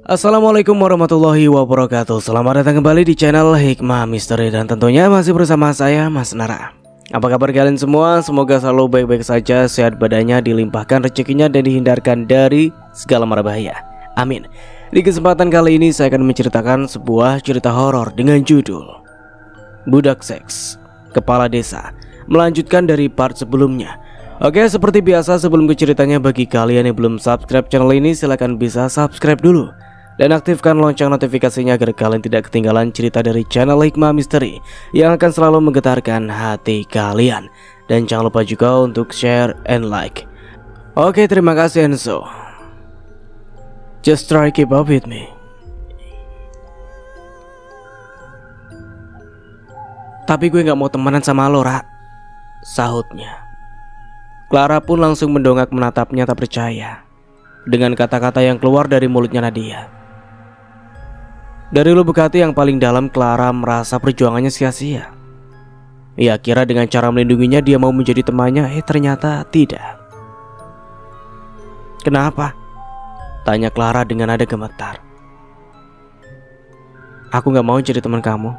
Assalamualaikum warahmatullahi wabarakatuh. Selamat datang kembali di channel Hikmah Misteri. Dan tentunya masih bersama saya, Mas Nara. Apa kabar kalian semua? Semoga selalu baik-baik saja, sehat badannya, dilimpahkan rezekinya, dan dihindarkan dari segala mara bahaya. Amin. Di kesempatan kali ini saya akan menceritakan sebuah cerita horor dengan judul Budak Seks Kepala Desa, melanjutkan dari part sebelumnya. Oke, seperti biasa sebelum ke ceritanya, bagi kalian yang belum subscribe channel ini, silahkan bisa subscribe dulu dan aktifkan lonceng notifikasinya agar kalian tidak ketinggalan cerita dari channel Hikmah Misteri yang akan selalu menggetarkan hati kalian. Dan jangan lupa juga untuk share and like. Oke, terima kasih Enzo. Just try keep up with me. Tapi gue gak mau temenan sama lo, Ra, sahutnya. Clara pun langsung mendongak menatapnya tak percaya dengan kata-kata yang keluar dari mulutnya Nadia. Dari lubuk hati yang paling dalam, Clara merasa perjuangannya sia-sia. Ia kira dengan cara melindunginya dia mau menjadi temannya, ternyata tidak. Kenapa? Tanya Clara dengan nada gemetar. Aku gak mau jadi teman kamu,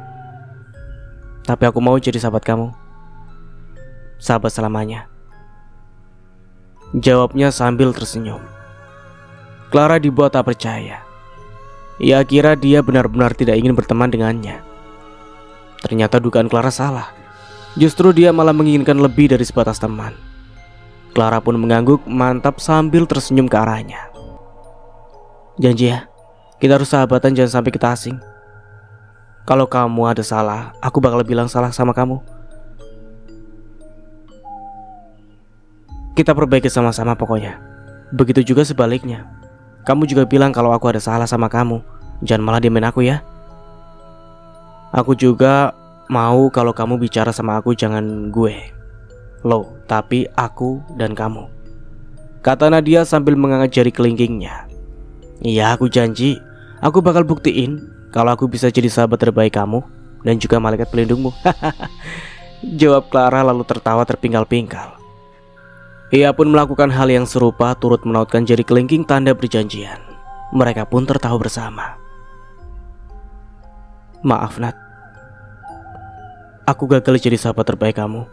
tapi aku mau jadi sahabat kamu. Sahabat selamanya, jawabnya sambil tersenyum. Clara dibuat tak percaya. Ia kira dia benar-benar tidak ingin berteman dengannya. Ternyata dugaan Clara salah. Justru dia malah menginginkan lebih dari sebatas teman. Clara pun mengangguk mantap sambil tersenyum ke arahnya. Janji ya, kita harus sahabatan, jangan sampai kita asing. Kalau kamu ada salah, aku bakal bilang salah sama kamu. Kita perbaiki sama-sama pokoknya. Begitu juga sebaliknya. Kamu juga bilang kalau aku ada salah sama kamu, jangan malah diemin aku ya. Aku juga mau kalau kamu bicara sama aku jangan gue, lo, tapi aku dan kamu, kata Nadia sambil mengangkat jari kelingkingnya. Iya, aku janji, aku bakal buktiin kalau aku bisa jadi sahabat terbaik kamu dan juga malaikat pelindungmu. Jawab Clara lalu tertawa terpingkal-pingkal. Ia pun melakukan hal yang serupa, turut menautkan jari kelingking tanda perjanjian. Mereka pun tertawa bersama. Maaf Nat, aku gagal jadi sahabat terbaik kamu,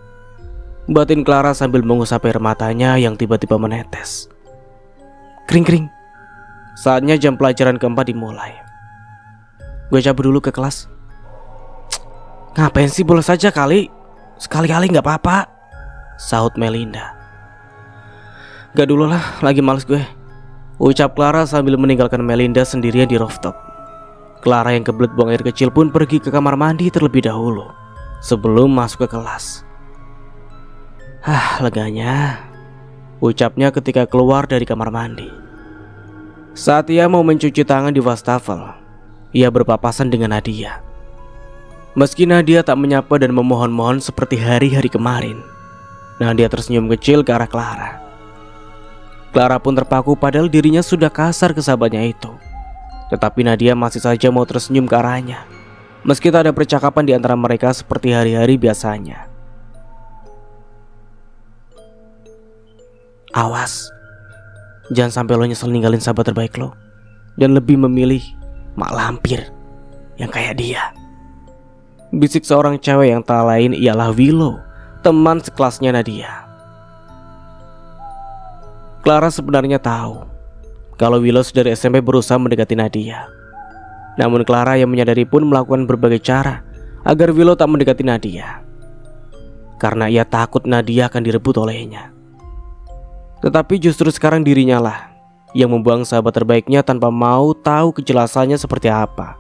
batin Clara sambil mengusap air matanya yang tiba-tiba menetes. Kring-kring. Saatnya jam pelajaran keempat dimulai. Gue cabut dulu ke kelas. Ngapain sih, bolos saja kali. Sekali-kali gak apa-apa, sahut Melinda. Gak dulu lah, lagi males gue, ucap Clara sambil meninggalkan Melinda sendirian di rooftop. Clara yang kebelet buang air kecil pun pergi ke kamar mandi terlebih dahulu sebelum masuk ke kelas. Leganya, ucapnya ketika keluar dari kamar mandi. Saat ia mau mencuci tangan di wastafel, ia berpapasan dengan Nadia. Meski Nadia tak menyapa dan memohon-mohon seperti hari-hari kemarin, Nadia tersenyum kecil ke arah Clara. Clara pun terpaku padahal dirinya sudah kasar ke sahabatnya itu. Tetapi Nadia masih saja mau tersenyum ke arahnya, meski tak ada percakapan di antara mereka seperti hari-hari biasanya. Awas, jangan sampai lo nyesel ninggalin sahabat terbaik lo dan lebih memilih mak lampir yang kayak dia, bisik seorang cewek yang tak lain ialah Willow, teman sekelasnya Nadia. Clara sebenarnya tahu kalau Willow dari SMP berusaha mendekati Nadia. Namun Clara yang menyadari pun melakukan berbagai cara agar Willow tak mendekati Nadia, karena ia takut Nadia akan direbut olehnya. Tetapi justru sekarang dirinya lah yang membuang sahabat terbaiknya tanpa mau tahu kejelasannya seperti apa.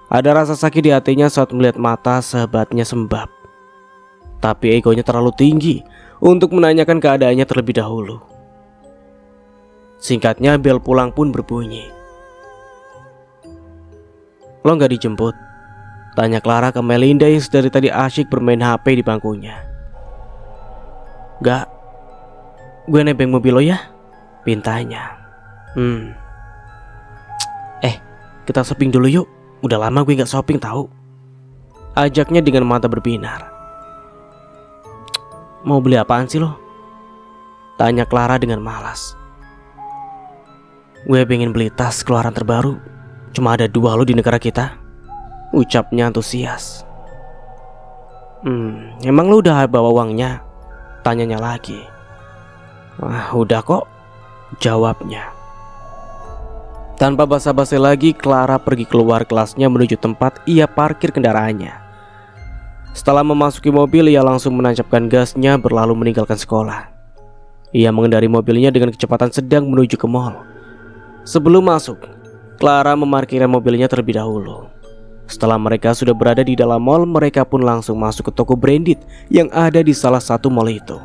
Ada rasa sakit di hatinya saat melihat mata sahabatnya sembab. Tapi egonya terlalu tinggi untuk menanyakan keadaannya terlebih dahulu. Singkatnya, bel pulang pun berbunyi. Lo gak dijemput? Tanya Clara ke Melinda yang sedari tadi asyik bermain HP di bangkunya. Gak, gue nebeng mobil lo ya, pintanya. Kita shopping dulu yuk, udah lama gue gak shopping tahu. Ajaknya dengan mata berbinar. Mau beli apaan sih lo? Tanya Clara dengan malas. Gue pengen beli tas keluaran terbaru. Cuma ada 2 lo di negara kita, ucapnya antusias. Emang lo udah bawa uangnya? Tanyanya lagi. Wah, udah kok, jawabnya. Tanpa basa-basi lagi, Clara pergi keluar kelasnya menuju tempat ia parkir kendaraannya. Setelah memasuki mobil, ia langsung menancapkan gasnya berlalu meninggalkan sekolah. Ia mengendari mobilnya dengan kecepatan sedang menuju ke mall. Sebelum masuk, Clara memarkirkan mobilnya terlebih dahulu. Setelah mereka sudah berada di dalam mall, mereka pun langsung masuk ke toko branded yang ada di salah satu mall itu.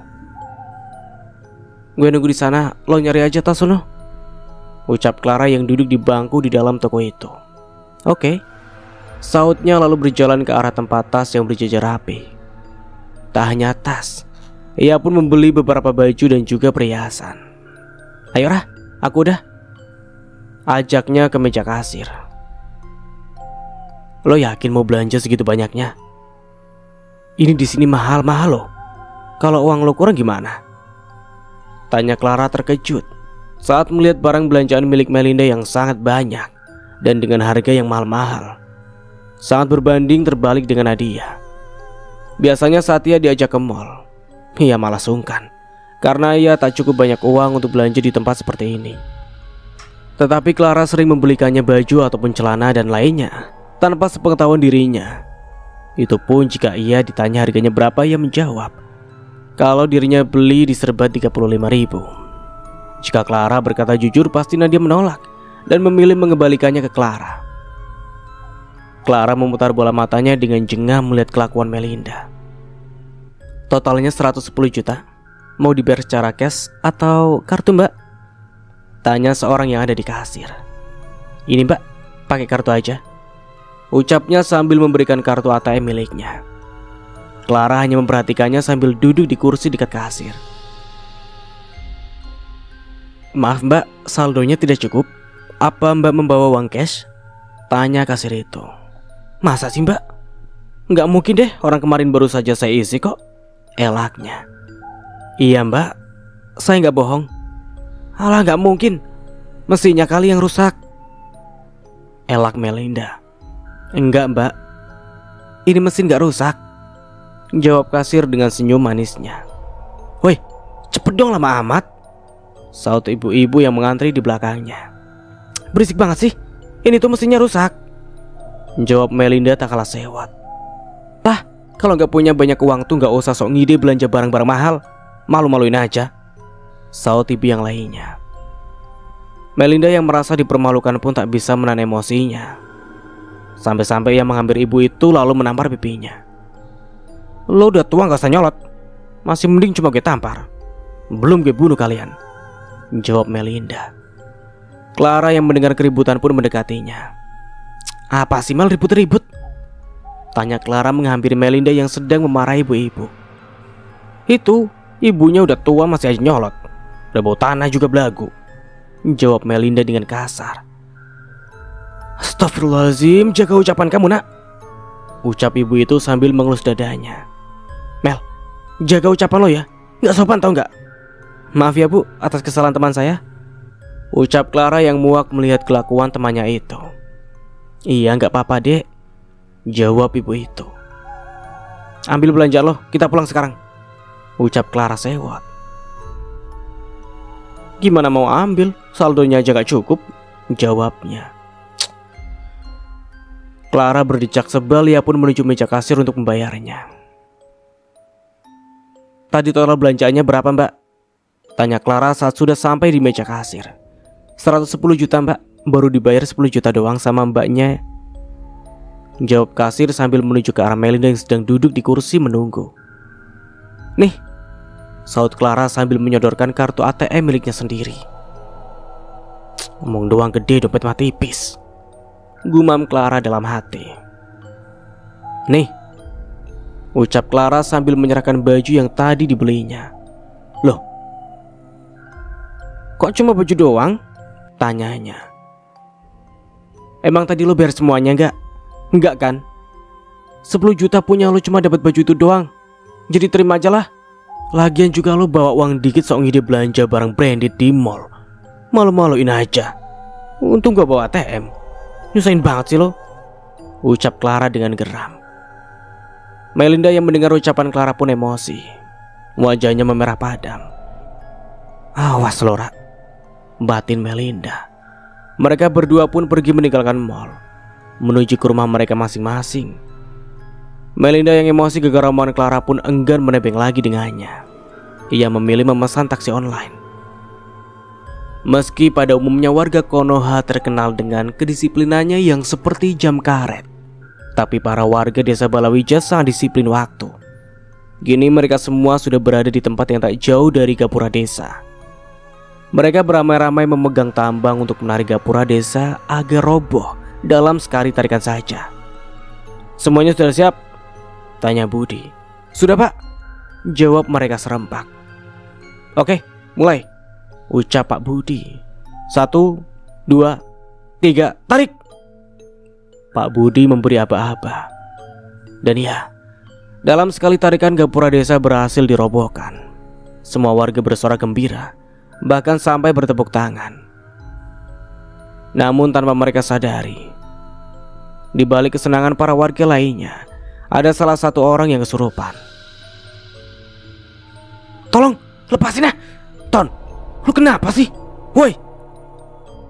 Gue nunggu di sana, lo nyari aja tas sono, ucap Clara yang duduk di bangku di dalam toko itu. Oke, sautnya lalu berjalan ke arah tempat tas yang berjejer rapi. Tak hanya tas, ia pun membeli beberapa baju dan juga perhiasan. Ayo Rah, aku udah, ajaknya ke meja kasir. Lo yakin mau belanja segitu banyaknya? Ini di sini mahal-mahal loh. Kalau uang lo kurang gimana? Tanya Clara terkejut saat melihat barang belanjaan milik Melinda yang sangat banyak dan dengan harga yang mahal-mahal. Sangat berbanding terbalik dengan Nadia. Biasanya saat ia diajak ke mall, ia malah sungkan karena ia tak cukup banyak uang untuk belanja di tempat seperti ini. Tetapi Clara sering membelikannya baju ataupun celana dan lainnya tanpa sepengetahuan dirinya. Itu pun jika ia ditanya harganya berapa, ia menjawab kalau dirinya beli di serba 35.000. Jika Clara berkata jujur, pasti Nadia menolak dan memilih mengembalikannya ke Clara. Clara memutar bola matanya dengan jengah melihat kelakuan Melinda. Totalnya 110 juta. Mau dibayar secara cash atau kartu mbak? Tanya seorang yang ada di kasir. Ini mbak, pakai kartu aja, ucapnya sambil memberikan kartu ATM miliknya. Clara hanya memperhatikannya sambil duduk di kursi dekat kasir. Maaf mbak, saldonya tidak cukup. Apa mbak membawa uang cash? Tanya kasir itu. Masa sih mbak? Nggak mungkin deh, orang kemarin baru saja saya isi kok, elaknya. Iya mbak, saya nggak bohong. Alah nggak mungkin, mesinnya kali yang rusak, elak Melinda. Enggak mbak, ini mesin nggak rusak, jawab kasir dengan senyum manisnya. Woi, cepet dong lama amat, saut ibu-ibu yang mengantri di belakangnya. Berisik banget sih, ini tuh mesinnya rusak, jawab Melinda tak kalah sewot. Lah, kalau nggak punya banyak uang tuh nggak usah sok ngide belanja barang-barang mahal, malu-maluin aja, saut ibu yang lainnya. Melinda yang merasa dipermalukan pun tak bisa menahan emosinya. Sampai-sampai ia menghampiri ibu itu lalu menampar pipinya. Lo udah tua gak usah nyolot, masih mending cuma gue tampar, belum gue bunuh kalian, jawab Melinda. Clara yang mendengar keributan pun mendekatinya. Apa sih Mel ribut-ribut? Tanya Clara menghampiri Melinda yang sedang memarahi ibu-ibu. Itu, ibunya udah tua masih aja nyolot, udah bau tanah juga belagu, jawab Melinda dengan kasar. Astagfirullahaladzim, jaga ucapan kamu nak, ucap ibu itu sambil mengelus dadanya. Mel, jaga ucapan lo ya, gak sopan tau gak? Maaf ya bu, atas kesalahan teman saya, ucap Clara yang muak melihat kelakuan temannya itu. Iya gak apa-apa dek, jawab ibu itu. Ambil belanja lo, kita pulang sekarang, ucap Clara sewot. Gimana mau ambil, saldonya aja gak cukup, jawabnya. Clara berdecak sebal, ia pun menuju meja kasir untuk membayarnya. Tadi total belanjaannya berapa mbak? Tanya Clara saat sudah sampai di meja kasir. 110 juta mbak, baru dibayar 10 juta doang sama mbaknya, jawab kasir sambil menuju ke arah Melinda yang sedang duduk di kursi menunggu. Nih, saut Clara sambil menyodorkan kartu ATM miliknya sendiri. Ngomong doang gede, dompet mah tipis, gumam Clara dalam hati. Nih, ucap Clara sambil menyerahkan baju yang tadi dibelinya. Loh, kok cuma baju doang? Tanyanya. Emang tadi lo bayar semuanya enggak? Enggak kan? 10 juta punya lo cuma dapat baju itu doang, jadi terima aja lah. Lagian juga lo bawa uang dikit sok ngide belanja barang branded di mall, malu-maluin aja, Untung gua bawa ATM. Nyusahin banget sih lo, ucap Clara dengan geram. Melinda yang mendengar ucapan Clara pun emosi. Wajahnya memerah padam. Awas Lora, batin Melinda. Mereka berdua pun pergi meninggalkan mall, menuju ke rumah mereka masing-masing. Melinda yang emosi gara-gara omongan Clara pun enggan menebeng lagi dengannya. Ia memilih memesan taksi online. Meski pada umumnya warga Konoha terkenal dengan kedisiplinannya yang seperti jam karet, tapi para warga desa Balawija sangat disiplin waktu. Kini mereka semua sudah berada di tempat yang tak jauh dari gapura desa. Mereka beramai-ramai memegang tambang untuk menarik gapura desa agar roboh dalam sekali tarikan saja. Semuanya sudah siap? Tanya Budi. Sudah Pak, jawab mereka serempak. Oke, mulai, ucap Pak Budi. 1, 2, 3, tarik. Pak Budi memberi aba-aba. Dan ya, dalam sekali tarikan gapura desa berhasil dirobohkan. Semua warga bersorak gembira, bahkan sampai bertepuk tangan. Namun tanpa mereka sadari, di balik kesenangan para warga lainnya, ada salah satu orang yang kesurupan. Tolong, lepasin ah! Ton, lu kenapa sih? Woi!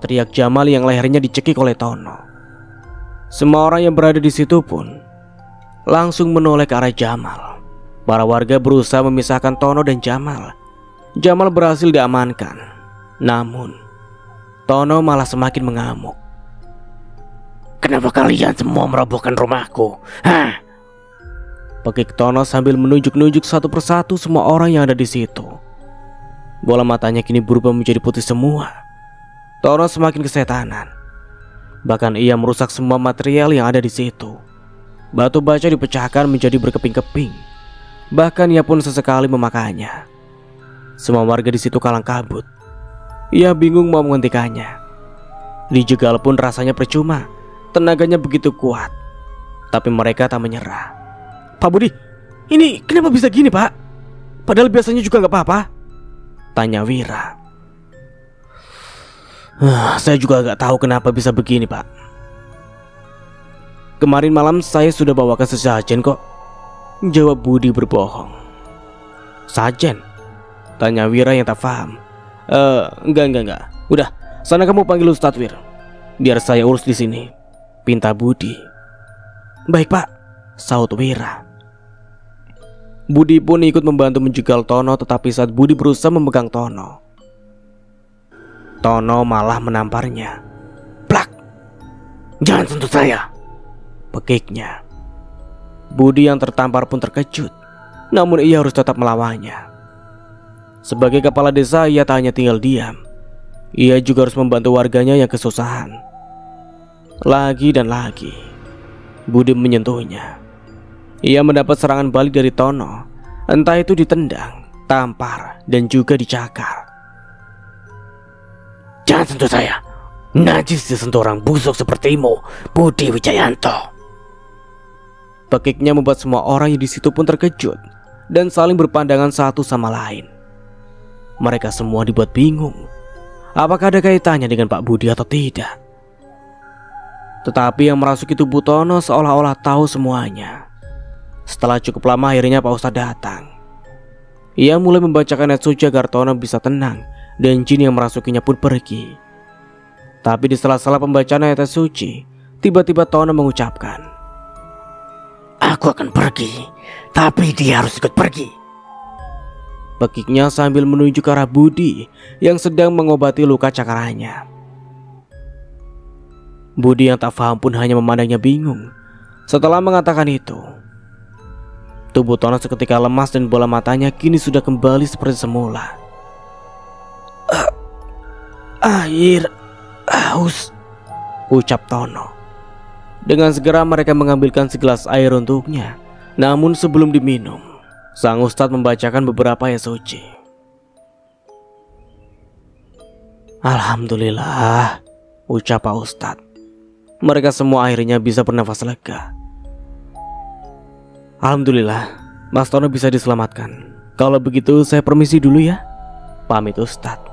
Teriak Jamal yang lehernya dicekik oleh Tono. Semua orang yang berada di situ pun langsung menoleh ke arah Jamal. Para warga berusaha memisahkan Tono dan Jamal. Jamal berhasil diamankan. Namun Tono malah semakin mengamuk. Kenapa kalian semua merobohkan rumahku? Hah? Pekik Tono sambil menunjuk-nunjuk satu persatu semua orang yang ada di situ. Bola matanya kini berubah menjadi putih semua. Tono semakin kesetanan. Bahkan ia merusak semua material yang ada di situ. Batu baja dipecahkan menjadi berkeping-keping. Bahkan ia pun sesekali memakannya. Semua warga di situ kalang kabut. Ia bingung mau menghentikannya. Dijegal pun rasanya percuma. Tenaganya begitu kuat. Tapi mereka tak menyerah. Pak Budi, ini kenapa bisa gini Pak? Padahal biasanya juga gak apa-apa, tanya Wira. Saya juga gak tahu kenapa bisa begini Pak. Kemarin malam saya sudah bawakan sesajen kok, jawab Budi berbohong. Sajen? Tanya Wira yang tak paham. Enggak. Udah, sana kamu panggil Ustadz Wir, biar saya urus di sini, pinta Budi. Baik Pak, saut Wira. Budi pun ikut membantu menjegal Tono, tetapi saat Budi berusaha memegang Tono, Tono malah menamparnya. Plak! Jangan sentuh saya, pekiknya. Budi yang tertampar pun terkejut, namun ia harus tetap melawannya. Sebagai kepala desa, ia tak hanya tinggal diam, ia juga harus membantu warganya yang kesusahan. Lagi dan lagi Budi menyentuhnya. Ia mendapat serangan balik dari Tono, entah itu ditendang, tampar, dan juga dicakar. Jangan sentuh saya, najis disentuh orang busuk sepertimu, Budi Wijayanto. Pekiknya membuat semua orang yang di situ pun terkejut dan saling berpandangan satu sama lain. Mereka semua dibuat bingung, apakah ada kaitannya dengan Pak Budi atau tidak. Tetapi yang merasuki tubuh Tono seolah-olah tahu semuanya. Setelah cukup lama akhirnya Pak Ustadz datang. Ia mulai membacakan ayat suci agar Tono bisa tenang dan jin yang merasukinya pun pergi. Tapi di sela-sela pembacaan ayat suci, tiba-tiba Tono mengucapkan, Aku akan pergi, tapi dia harus ikut pergi. Pekiknya sambil menunjuk ke arah Budi yang sedang mengobati luka cakarannya. Budi yang tak paham pun hanya memandangnya bingung. Setelah mengatakan itu, tubuh Tono seketika lemas dan bola matanya kini sudah kembali seperti semula. Air, haus, ucap Tono. Dengan segera mereka mengambilkan segelas air untuknya. Namun sebelum diminum, sang ustadz membacakan beberapa ayat suci. Alhamdulillah, ucap Pak Ustadz. Mereka semua akhirnya bisa bernafas lega. Alhamdulillah, Mas Tono bisa diselamatkan. Kalau begitu saya permisi dulu ya. Pamit Ustadz.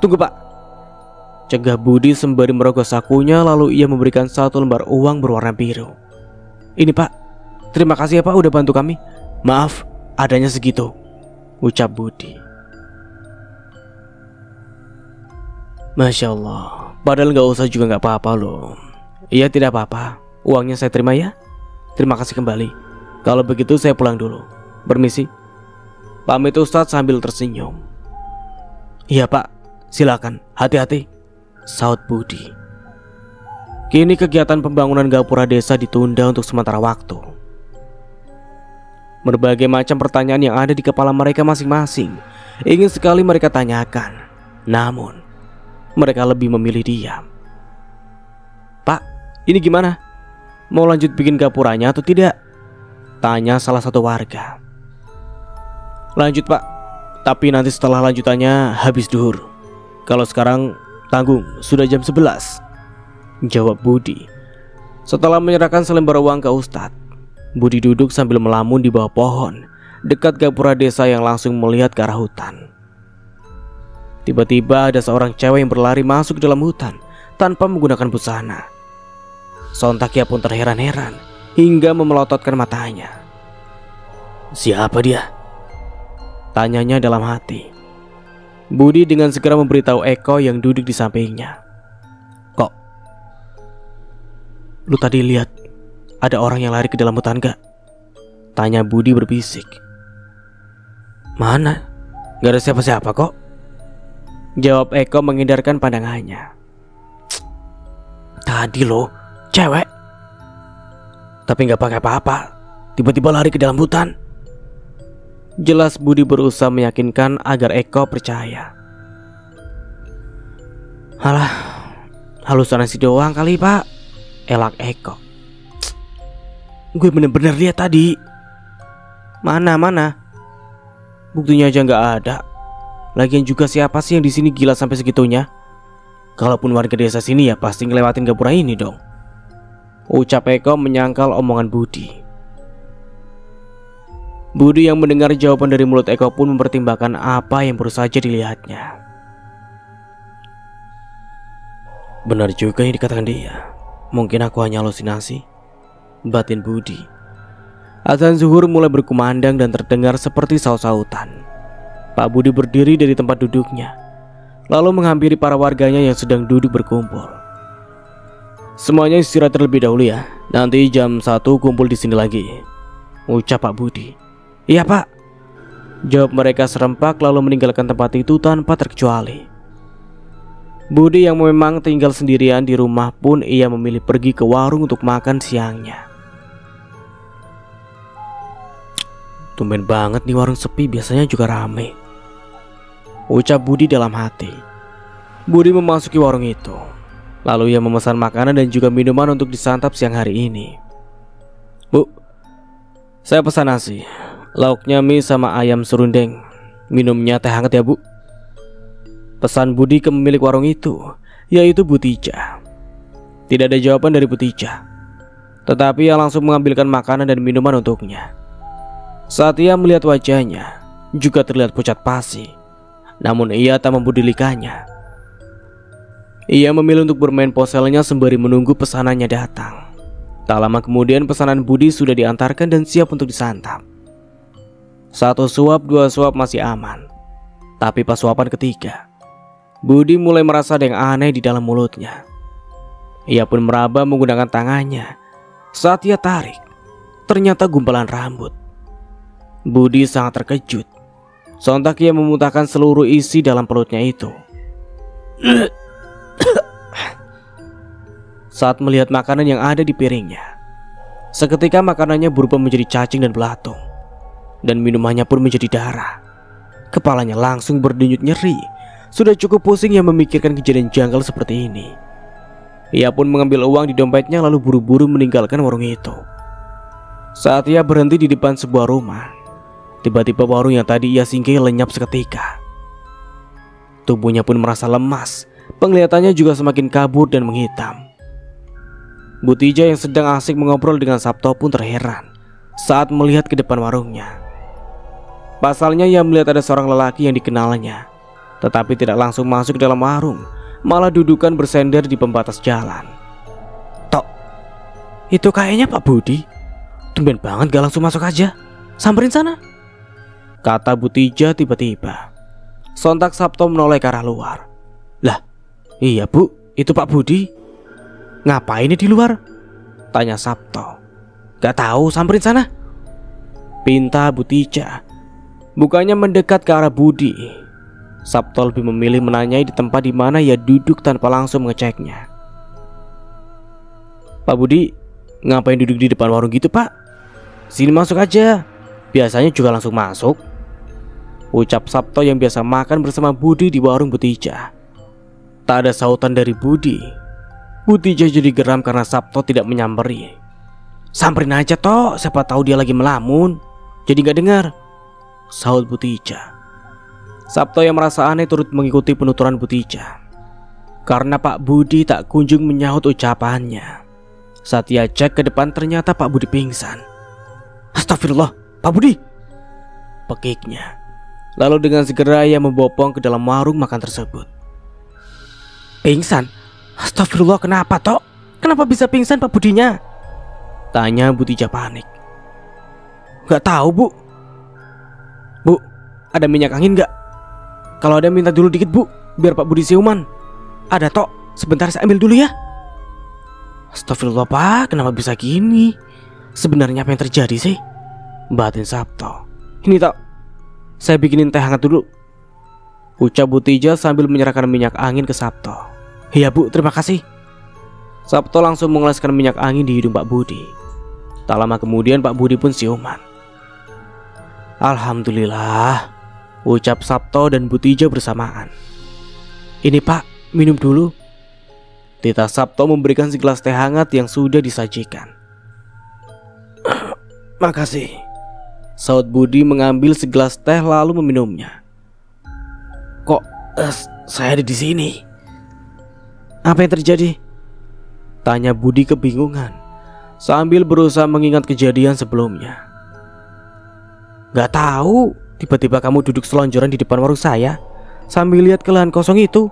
Tunggu Pak. cegah Budi sembari merogoh sakunya, lalu ia memberikan 1 lembar uang berwarna biru. "Ini Pak, terima kasih ya Pak udah bantu kami. Maaf, adanya segitu," ucap Budi. Masya Allah, padahal gak usah juga gak apa-apa loh. "Iya tidak apa-apa, uangnya saya terima ya. Terima kasih kembali. Kalau begitu saya pulang dulu. Permisi," pamit Ustadz sambil tersenyum. "Iya Pak, silakan, hati-hati," saut Budi. Kini kegiatan pembangunan gapura desa ditunda untuk sementara waktu. Berbagai macam pertanyaan yang ada di kepala mereka masing-masing ingin sekali mereka tanyakan, namun mereka lebih memilih diam. "Pak, ini gimana? Mau lanjut bikin gapuranya atau tidak?" tanya salah satu warga. "Lanjut Pak, tapi nanti setelah lanjutannya habis duhur. Kalau sekarang tanggung, sudah jam 11," jawab Budi. Setelah menyerahkan selembar uang ke Ustadz, Budi duduk sambil melamun di bawah pohon dekat gapura desa yang langsung melihat ke arah hutan. Tiba-tiba ada seorang cewek yang berlari masuk ke dalam hutan tanpa menggunakan busana. Sontak ia pun terheran-heran hingga memelototkan matanya. "Siapa dia?" tanyanya dalam hati. Budi dengan segera memberitahu Eko yang duduk di sampingnya. "Kok, lu tadi lihat ada orang yang lari ke dalam hutan gak?" tanya Budi berbisik. "Mana? Gak ada siapa-siapa kok," jawab Eko menghindarkan pandangannya. "Tadi loh, cewek. Tapi gak pakai apa-apa, tiba-tiba lari ke dalam hutan." Jelas Budi berusaha meyakinkan agar Eko percaya. "Alah, halusinasi doang kali Pak," elak Eko. "Gue bener-bener lihat tadi." Mana? Buktinya aja gak ada. Lagian juga siapa sih yang di sini gila sampai segitunya? Kalaupun warga desa sini ya pasti ngelewatin gapura ini dong, ucap Eko menyangkal omongan Budi. Budi yang mendengar jawaban dari mulut Eko pun mempertimbangkan apa yang baru saja dilihatnya. Benar juga yang dikatakan dia. Mungkin aku hanya halusinasi, batin Budi. Azan zuhur mulai berkumandang dan terdengar seperti saut-sautan. Pak Budi berdiri dari tempat duduknya, lalu menghampiri para warganya yang sedang duduk berkumpul. "Semuanya istirahat terlebih dahulu ya. Nanti jam 1 kumpul di sini lagi," ucap Pak Budi. "Iya Pak," jawab mereka serempak lalu meninggalkan tempat itu tanpa terkecuali. Budi yang memang tinggal sendirian di rumah pun ia memilih pergi ke warung untuk makan siangnya. Tumben banget nih warung sepi, biasanya juga rame, ucap Budi dalam hati. Budi memasuki warung itu, lalu ia memesan makanan dan juga minuman untuk disantap siang hari ini. "Bu, saya pesan nasi, lauknya mie sama ayam serundeng. Minumnya teh hangat ya Bu," pesan Budi ke pemilik warung itu, yaitu Bu Tija. Tidak ada jawaban dari Bu Tija, tetapi ia langsung mengambilkan makanan dan minuman untuknya. Saat ia melihat wajahnya juga terlihat pucat pasi, namun ia tak mempedulikannya. Ia memilih untuk bermain ponselnya sembari menunggu pesanannya datang. Tak lama kemudian pesanan Budi sudah diantarkan dan siap untuk disantap. 1 suap, 2 suap masih aman, tapi pas suapan ketiga, Budi mulai merasa ada yang aneh di dalam mulutnya. Ia pun meraba menggunakan tangannya. Saat ia tarik, ternyata gumpalan rambut. Budi sangat terkejut. Sontak ia memuntahkan seluruh isi dalam perutnya itu. Saat melihat makanan yang ada di piringnya, seketika makanannya berubah menjadi cacing dan belatung, dan minumannya pun menjadi darah. Kepalanya langsung berdenyut nyeri. Sudah cukup pusing ia memikirkan kejadian janggal seperti ini. Ia pun mengambil uang di dompetnya lalu buru-buru meninggalkan warung itu. Saat ia berhenti di depan sebuah rumah, tiba-tiba warung yang tadi ia singgahi lenyap seketika. Tubuhnya pun merasa lemas, penglihatannya juga semakin kabur dan menghitam. Bu Tija yang sedang asik mengobrol dengan Sabto pun terheran saat melihat ke depan warungnya. Pasalnya ia melihat ada seorang lelaki yang dikenalnya, tetapi tidak langsung masuk ke dalam warung, malah dudukan bersender di pembatas jalan. Tok, itu kayaknya Pak Budi. Tumben banget gak langsung masuk aja. Samperin sana, kata Butija tiba-tiba. Sontak Sabto menoleh ke arah luar. Lah, iya Bu, itu Pak Budi. Ngapain di luar? Tanya Sabto. Gak tahu, samperin sana, pinta Butija. Bukannya mendekat ke arah Budi. Sabto lebih memilih menanyai di tempat di mana ia duduk tanpa langsung mengeceknya. Pak Budi, ngapain duduk di depan warung gitu Pak? Sini masuk aja. Biasanya juga langsung masuk, ucap Sabto yang biasa makan bersama Budi di warung Butija. Tak ada sautan dari Budi. Butija jadi geram karena Sabto tidak menyamperin. Samperin aja toh, siapa tahu dia lagi melamun. Jadi gak dengar, sahut Butija. Sabto yang merasa aneh turut mengikuti penuturan Butija. Karena Pak Budi tak kunjung menyahut ucapannya. Saat ia cek ke depan ternyata Pak Budi pingsan. Astagfirullah, Pak Budi, pekiknya. Lalu dengan segera ia membopong ke dalam warung makan tersebut. Pingsan? Astagfirullah, kenapa Tok? Kenapa bisa pingsan Pak Budinya? Tanya Butija panik. Gak tahu Bu. Bu, ada minyak angin gak? Kalau ada minta dulu dikit Bu, biar Pak Budi siuman. Ada Tok, sebentar saya ambil dulu ya. Astagfirullah Pak, kenapa bisa gini? Sebenarnya apa yang terjadi sih? Batin Sabto. Ini Tok, saya bikinin teh hangat dulu, ucap Butija sambil menyerahkan minyak angin ke Sabto. Iya Bu, terima kasih. Sabto langsung mengoleskan minyak angin di hidung Pak Budi. Tak lama kemudian Pak Budi pun siuman. Alhamdulillah, ucap Sabto dan Butija bersamaan. Ini Pak, minum dulu. Tita Sabto memberikan segelas teh hangat yang sudah disajikan. Makasih, sahut Budi mengambil segelas teh lalu meminumnya. Kok saya ada di sini? Apa yang terjadi? Tanya Budi kebingungan sambil berusaha mengingat kejadian sebelumnya. Gak tahu, tiba-tiba kamu duduk selonjoran di depan warung saya sambil lihat ke lahan kosong itu.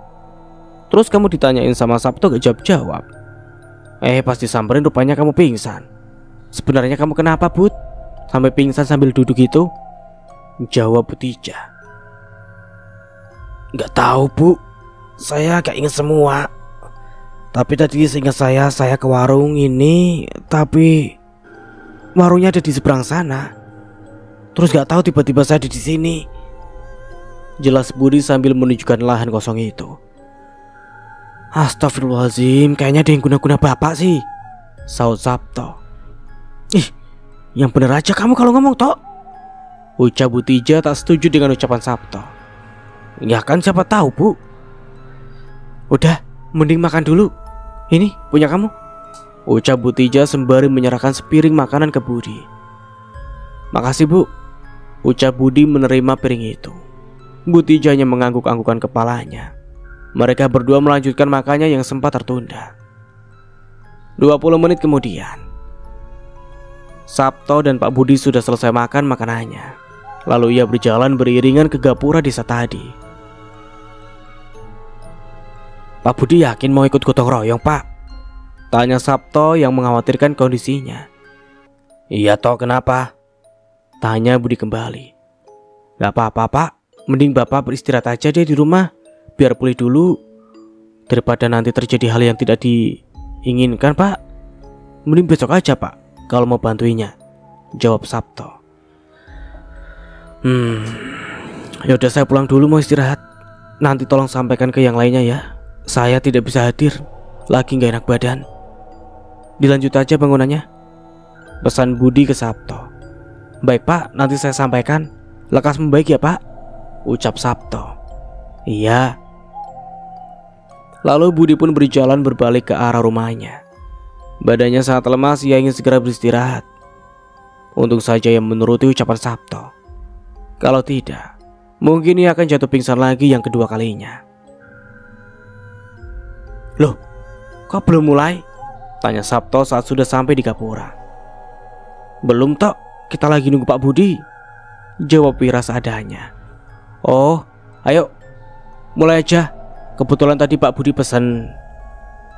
Terus kamu ditanyain sama Sabto gak jawab-jawab. Pas disamperin rupanya kamu pingsan. Sebenarnya kamu kenapa Bud? Sampai pingsan sambil duduk itu? Jawab Butija. Gak tahu Bu, saya gak ingat semua. Tapi tadi seingat saya ke warung ini, tapi warungnya ada di seberang sana. Terus gak tahu tiba-tiba saya ada di sini. Jelas Budi sambil menunjukkan lahan kosong itu. Astagfirullahaladzim, kayaknya ada yang guna-guna bapak sih, sahut Sabto. Ih, yang bener aja kamu kalau ngomong Tok, ucap Butija tak setuju dengan ucapan Sabto. Ya kan siapa tahu Bu. Udah, mending makan dulu. Ini punya kamu, ucap Butija sembari menyerahkan sepiring makanan ke Budi. Makasih Bu, ucap Budi menerima piring itu. Butija hanya mengangguk-anggukan kepalanya. Mereka berdua melanjutkan makannya yang sempat tertunda. 20 menit kemudian, Sabto dan Pak Budi sudah selesai makan makanannya. Lalu ia berjalan beriringan ke gapura desa tadi. Pak Budi yakin mau ikut gotong royong Pak? Tanya Sabto yang mengkhawatirkan kondisinya. Iya Toh, kenapa? Tanya Budi kembali. Gak apa-apa Pak, mending Bapak beristirahat aja deh di rumah, biar pulih dulu, daripada nanti terjadi hal yang tidak diinginkan Pak. Mending besok aja Pak, kalau mau bantuinya, jawab Sabto. Yaudah saya pulang dulu, mau istirahat. Nanti tolong sampaikan ke yang lainnya ya, saya tidak bisa hadir, lagi gak enak badan. Dilanjut aja bangunannya, pesan Budi ke Sabto. Baik Pak, nanti saya sampaikan. Lekas membaik ya Pak, ucap Sabto. Iya. Lalu Budi pun berjalan berbalik ke arah rumahnya. Badannya sangat lemas, ia ingin segera beristirahat. Untung saja ia menuruti ucapan Sabto. Kalau tidak, mungkin ia akan jatuh pingsan lagi yang kedua kalinya. Loh, kok belum mulai? Tanya Sabto saat sudah sampai di gapura. Belum Tok, kita lagi nunggu Pak Budi, jawab Wira seadanya. Oh, ayo mulai aja, Kebetulan tadi Pak Budi pesan,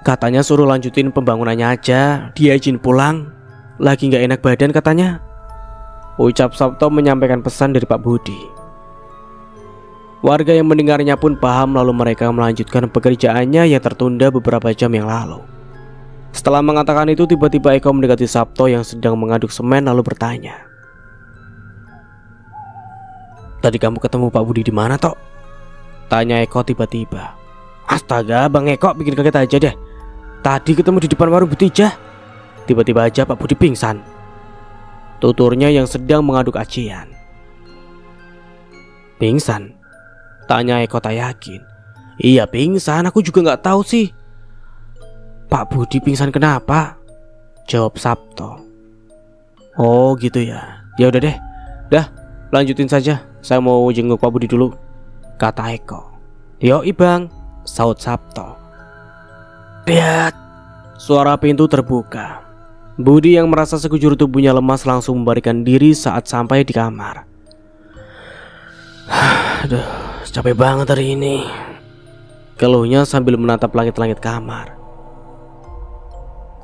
katanya suruh lanjutin pembangunannya aja, dia izin pulang, lagi nggak enak badan katanya, ucap Sabto menyampaikan pesan dari Pak Budi. Warga yang mendengarnya pun paham, lalu mereka melanjutkan pekerjaannya yang tertunda beberapa jam yang lalu. Setelah mengatakan itu, tiba-tiba Eko mendekati Sabto yang sedang mengaduk semen lalu bertanya, "Tadi kamu ketemu Pak Budi di mana, Tok?" tanya Eko tiba-tiba. "Astaga, Bang Eko bikin kaget aja deh. Tadi ketemu di depan warung Butijah. Tiba-tiba aja Pak Budi pingsan," tuturnya yang sedang mengaduk acian. "Pingsan?" tanya Eko tak yakin. "Iya pingsan, aku juga nggak tahu sih." "Pak Budi pingsan kenapa?" jawab Sabto. "Oh gitu ya. Ya udah deh. Dah, lanjutin saja. Saya mau jenguk Pak Budi dulu," kata Eko. "Yoi Bang," saut Sabto. Lihat, suara pintu terbuka. Budi yang merasa sekujur tubuhnya lemas langsung membalikan diri saat sampai di kamar. "Aduh, capek banget hari ini," keluhnya sambil menatap langit-langit kamar.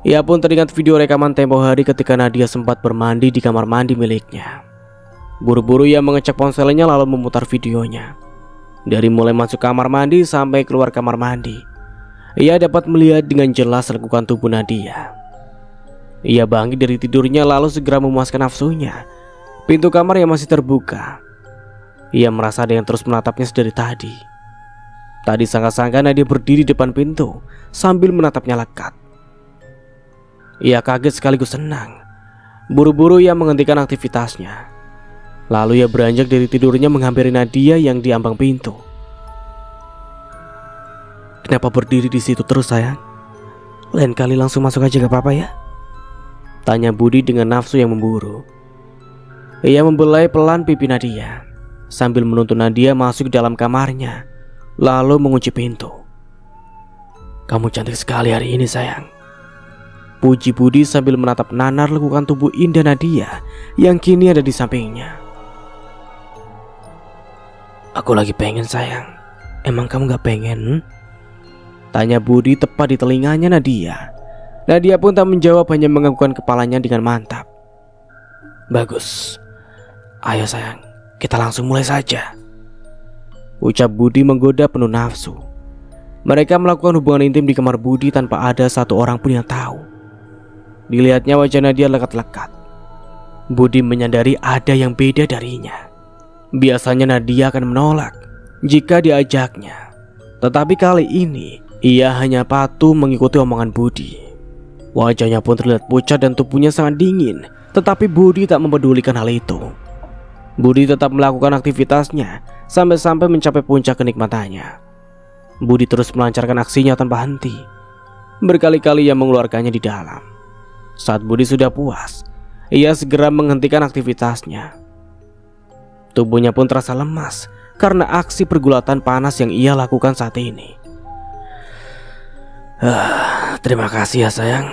Ia pun teringat video rekaman tempo hari ketika Nadia sempat bermandi di kamar mandi miliknya. Buru-buru ia mengecek ponselnya lalu memutar videonya. Dari mulai masuk kamar mandi sampai keluar kamar mandi, ia dapat melihat dengan jelas lekukan tubuh Nadia. Ia bangkit dari tidurnya lalu segera memuaskan nafsunya. Pintu kamar yang masih terbuka. Ia merasa ada yang terus menatapnya sedari tadi. Tadi sangka-sangka Nadia berdiri di depan pintu sambil menatapnya lekat. Ia kaget sekaligus senang. Buru-buru ia menghentikan aktivitasnya. Lalu ia beranjak dari tidurnya menghampiri Nadia yang di ambang pintu. "Kenapa berdiri di situ terus sayang? Lain kali langsung masuk aja gak apa-apa ya?" tanya Budi dengan nafsu yang memburu. Ia membelai pelan pipi Nadia sambil menuntun Nadia masuk dalam kamarnya, lalu mengunci pintu. "Kamu cantik sekali hari ini sayang," puji Budi sambil menatap nanar lekukan tubuh indah Nadia yang kini ada di sampingnya. "Aku lagi pengen sayang. Emang kamu gak pengen?" tanya Budi tepat di telinganya Nadia. Nadia pun tak menjawab, hanya menganggukkan kepalanya dengan mantap. "Bagus. Ayo sayang, kita langsung mulai saja," ucap Budi menggoda penuh nafsu. Mereka melakukan hubungan intim di kamar Budi tanpa ada satu orang pun yang tahu. Dilihatnya wajah Nadia lekat-lekat. Budi menyadari ada yang beda darinya. Biasanya Nadia akan menolak jika diajaknya, tetapi kali ini ia hanya patuh mengikuti omongan Budi. Wajahnya pun terlihat pucat dan tubuhnya sangat dingin, tetapi Budi tak mempedulikan hal itu. Budi tetap melakukan aktivitasnya sampai-sampai mencapai puncak kenikmatannya. Budi terus melancarkan aksinya tanpa henti. Berkali-kali ia mengeluarkannya di dalam. Saat Budi sudah puas, ia segera menghentikan aktivitasnya. Tubuhnya pun terasa lemas karena aksi pergulatan panas yang ia lakukan saat ini. Terima kasih ya sayang,"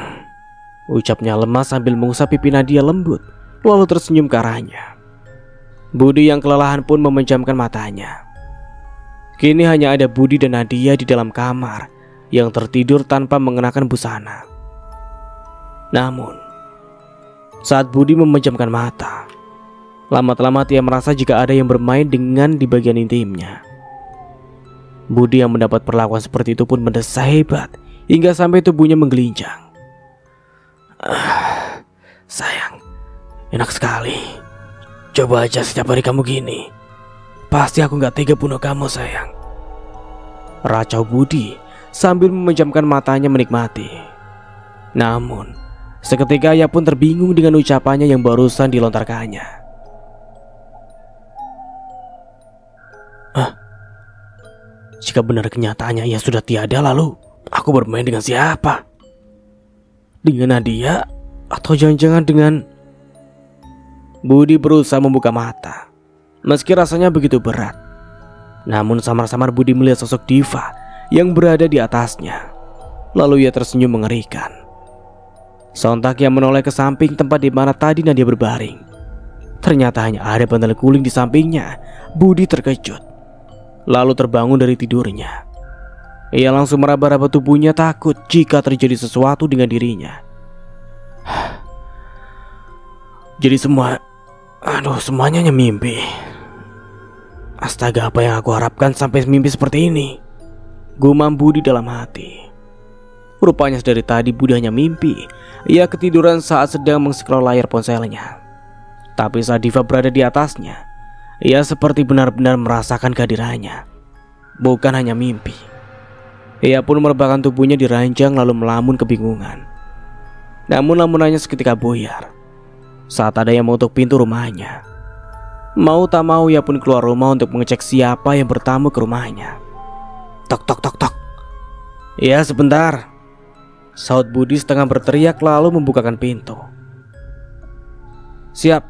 ucapnya lemas sambil mengusap pipi Nadia lembut, lalu tersenyum ke arahnya. Budi yang kelelahan pun memejamkan matanya. Kini hanya ada Budi dan Nadia di dalam kamar yang tertidur tanpa mengenakan busana. Namun, saat Budi memejamkan mata, lama-lama ia merasa jika ada yang bermain dengan di bagian intimnya. Budi yang mendapat perlakuan seperti itu pun mendesah hebat hingga sampai tubuhnya menggelinjang. Sayang, enak sekali. Coba aja setiap hari kamu gini. Pasti aku gak tega bunuh kamu sayang," racau Budi sambil memejamkan matanya menikmati. Namun, seketika ia pun terbingung dengan ucapannya yang barusan dilontarkannya. Jika benar kenyataannya ia sudah tiada, lalu aku bermain dengan siapa? Dengan Nadia? Atau jangan-jangan dengan... Budi berusaha membuka mata, meski rasanya begitu berat. Namun samar-samar Budi melihat sosok diva yang berada di atasnya. Lalu ia tersenyum mengerikan. Sontak ia menoleh ke samping tempat di mana tadi Nadia berbaring. Ternyata hanya ada bantal guling di sampingnya. Budi terkejut, lalu terbangun dari tidurnya. Ia langsung meraba-raba tubuhnya takut jika terjadi sesuatu dengan dirinya. Jadi semuanya hanya mimpi. Astaga, apa yang aku harapkan sampai mimpi seperti ini? Gumam Budi dalam hati. Rupanya dari tadi Budi hanya mimpi. Ia ketiduran saat sedang meng-scroll layar ponselnya. Tapi saat Diva berada di atasnya, ia seperti benar-benar merasakan kehadirannya. Bukan hanya mimpi. Ia pun merebahkan tubuhnya di ranjang lalu melamun kebingungan. Namun lamunannya seketika buyar saat ada yang mengetuk pintu rumahnya. Mau tak mau ia pun keluar rumah untuk mengecek siapa yang bertamu ke rumahnya. Tok tok tok tok. Ya sebentar, saut Budi setengah berteriak lalu membukakan pintu. Siap,